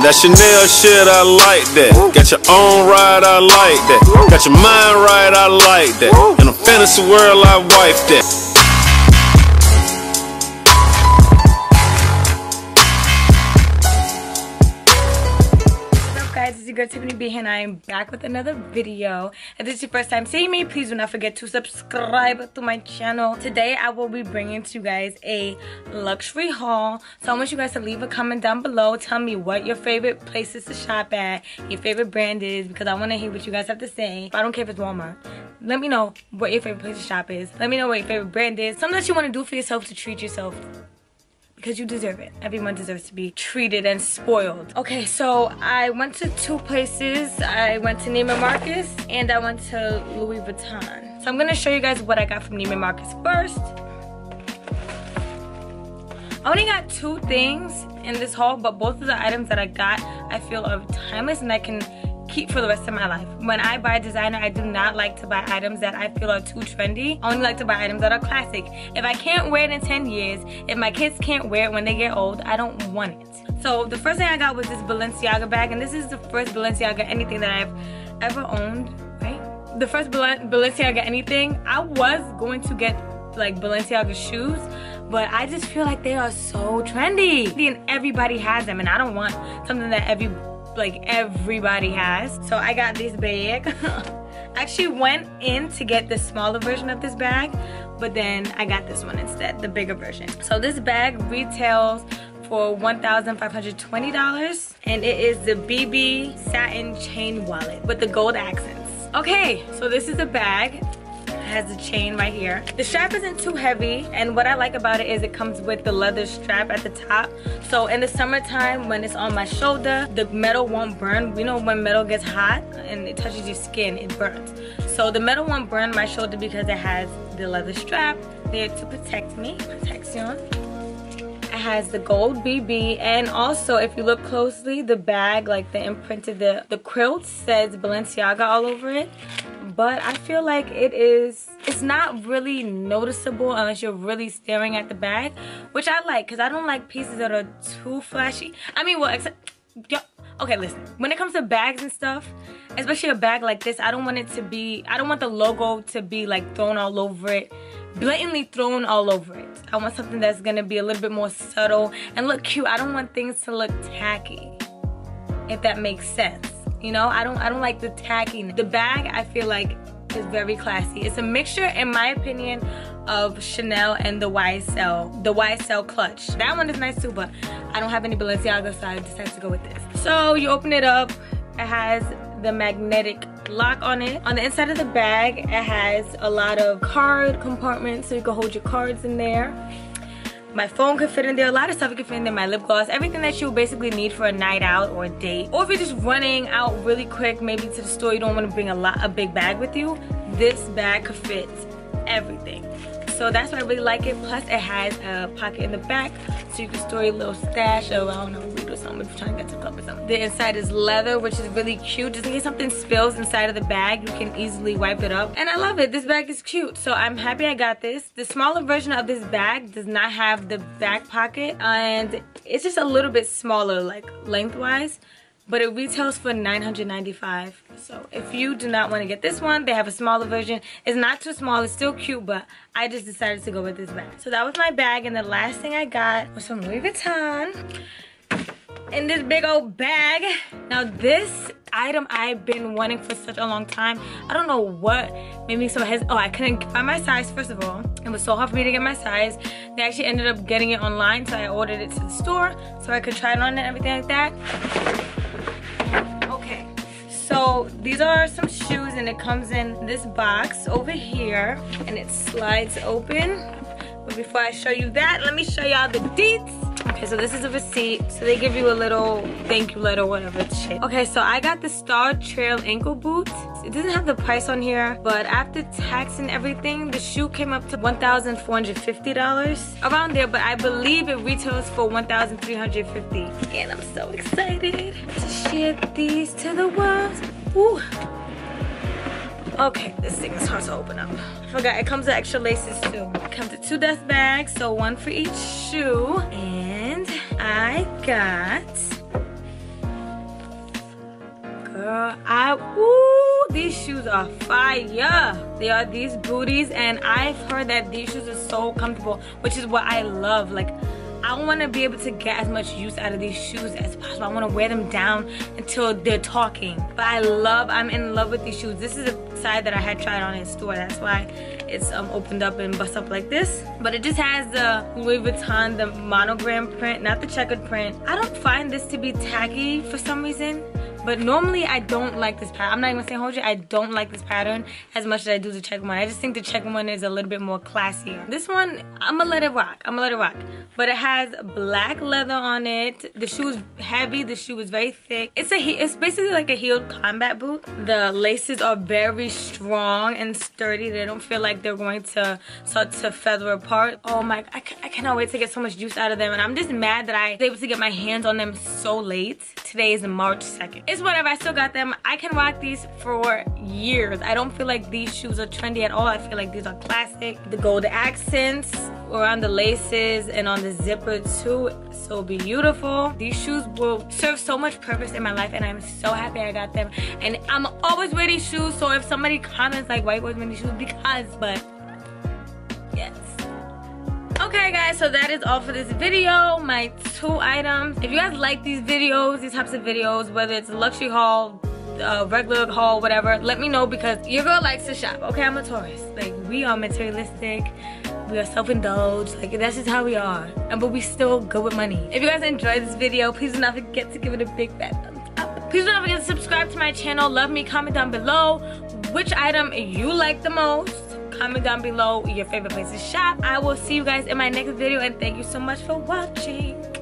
That Chanel shit, I like that. Got your own ride, I like that. Got your mind right, I like that. In a fantasy world, I wife that. Guys, it's your girl Tiffany B and I am back with another video. If this is your first time seeing me, please do not forget to subscribe to my channel. Today I will be bringing to you guys a luxury haul. So I want you guys to leave a comment down below. Tell me what your favorite places to shop at, your favorite brand is, because I want to hear what you guys have to say. I don't care if it's Walmart. Let me know what your favorite place to shop is. Let me know what your favorite brand is. Something that you want to do for yourself to treat yourself. Because you deserve it. Everyone deserves to be treated and spoiled. Okay, so I went to two places. I went to Neiman Marcus and I went to Louis Vuitton. So I'm gonna show you guys what I got from Neiman Marcus first. I only got two things in this haul, but both of the items that I got I feel are timeless and I can keep for the rest of my life. When I buy designer, I do not like to buy items that I feel are too trendy. I only like to buy items that are classic. If I can't wear it in 10 years, if my kids can't wear it when they get old, I don't want it. So the first thing I got was this Balenciaga bag, and this is the first Balenciaga anything that I've ever owned, right? The first Balenciaga anything. I was going to get like Balenciaga shoes, but I just feel like they are so trendy and everybody has them, and I don't want something that everybody has. So I got this bag. I actually went in to get the smaller version of this bag, but then I got this one instead, the bigger version. So this bag retails for $1,520 and it is the BB satin chain wallet with the gold accents. Okay, so this is the bag. Has a chain right here. The strap isn't too heavy, and what I like about it is it comes with the leather strap at the top. So in the summertime when it's on my shoulder, the metal won't burn. We know when metal gets hot and it touches your skin, it burns. So the metal won't burn my shoulder because it has the leather strap there to protect me. Protection. It has the gold BB, and also if you look closely, the bag, like the imprinted, the quilt says Balenciaga all over it. But I feel like it's not really noticeable unless you're really staring at the bag, which I like, because I don't like pieces that are too flashy. I mean, well, okay, listen, when it comes to bags and stuff, especially a bag like this, I don't want the logo to be like thrown all over it, blatantly thrown all over it. I want something that's gonna be a little bit more subtle and look cute. I don't want things to look tacky, if that makes sense. You know, I don't like the tackiness. The bag, I feel like, is very classy. It's a mixture, in my opinion, of Chanel and the YSL clutch. That one is nice too, but I don't have any Balenciaga, so I decided to go with this. So you open it up, it has the magnetic lock on it. On the inside of the bag, it has a lot of card compartments, so you can hold your cards in there. My phone could fit in there, a lot of stuff could fit in there, my lip gloss, everything that you basically need for a night out or a date. Or if you're just running out really quick, maybe to the store, you don't want to bring a big bag with you, this bag could fit everything. So that's why I really like it. Plus it has a pocket in the back, so you can store your little stash of, I don't know, weed or something if you're trying to get to the club or something. The inside is leather, which is really cute. Just in case something spills inside of the bag, you can easily wipe it up. And I love it. This bag is cute, so I'm happy I got this. The smaller version of this bag does not have the back pocket, and it's just a little bit smaller, like lengthwise. But it retails for $995. So if you do not want to get this one, they have a smaller version. It's not too small, it's still cute, but I just decided to go with this bag. So that was my bag, and the last thing I got was some Louis Vuitton in this big old bag. Now this item I've been wanting for such a long time. I don't know what made me so hesitant. Oh, I couldn't find my size, first of all. It was so hard for me to get my size. They actually ended up getting it online, so I ordered it to the store so I could try it on and everything like that. Okay, so these are some shoes, and it comes in this box over here, and it slides open. But before I show you that, let me show y'all the deets. Okay, so this is a receipt. So they give you a little thank you letter, whatever shit. Okay, so I got the Star Trail ankle boots. It doesn't have the price on here, but after tax and everything, the shoe came up to $1,450 around there, but I believe it retails for $1,350. And I'm so excited to share these to the world. Ooh. Okay, this thing is hard to open up. I forgot, it comes with extra laces too. It comes with 2 dust bags, so 1 for each shoe. And I got girl, ooh, these shoes are fire. They are these booties, and I've heard that these shoes are so comfortable, which is what I love. Like, I want to be able to get as much use out of these shoes as possible. I want to wear them down until they're talking. But I'm in love with these shoes. This is a side that I had tried on in store. That's why it's opened up and bust up like this. But it just has the Louis Vuitton, the monogram print, not the checkered print. I don't find this to be tacky for some reason. But normally I don't like this pattern. I'm not even saying hold you, I don't like this pattern as much as I do the checkered one. I just think the checkered one is a little bit more classier. This one, I'ma let it rock. But it has black leather on it. The shoe is heavy, the shoe is very thick. It's basically like a heeled combat boot. The laces are very strong and sturdy. They don't feel like they're going to start to feather apart. Oh my, I cannot wait to get so much use out of them. And I'm just mad that I was able to get my hands on them so late. Today is March 2nd. It's whatever, I still got them. I can rock these for years. I don't feel like these shoes are trendy at all. I feel like these are classic. The gold accents around the laces and on the zipper too, so beautiful. These shoes will serve so much purpose in my life, and I'm so happy I got them. And I'm always wear these shoes, so if somebody comments like, why you always wear these shoes? Because, but yes. Okay guys, so that is all for this video. My 2 items. If you guys like these videos, these types of videos, whether it's a luxury haul, regular haul, whatever, let me know, because your girl likes to shop. Okay, I'm a tourist. Like, we are materialistic, we are self-indulged, like that's just how we are. But we still good with money. If you guys enjoyed this video, please do not forget to give it a big fat thumbs up. Please do not forget to subscribe to my channel. Love me, comment down below which item you like the most. Comment down below your favorite place to shop. I will see you guys in my next video, and thank you so much for watching.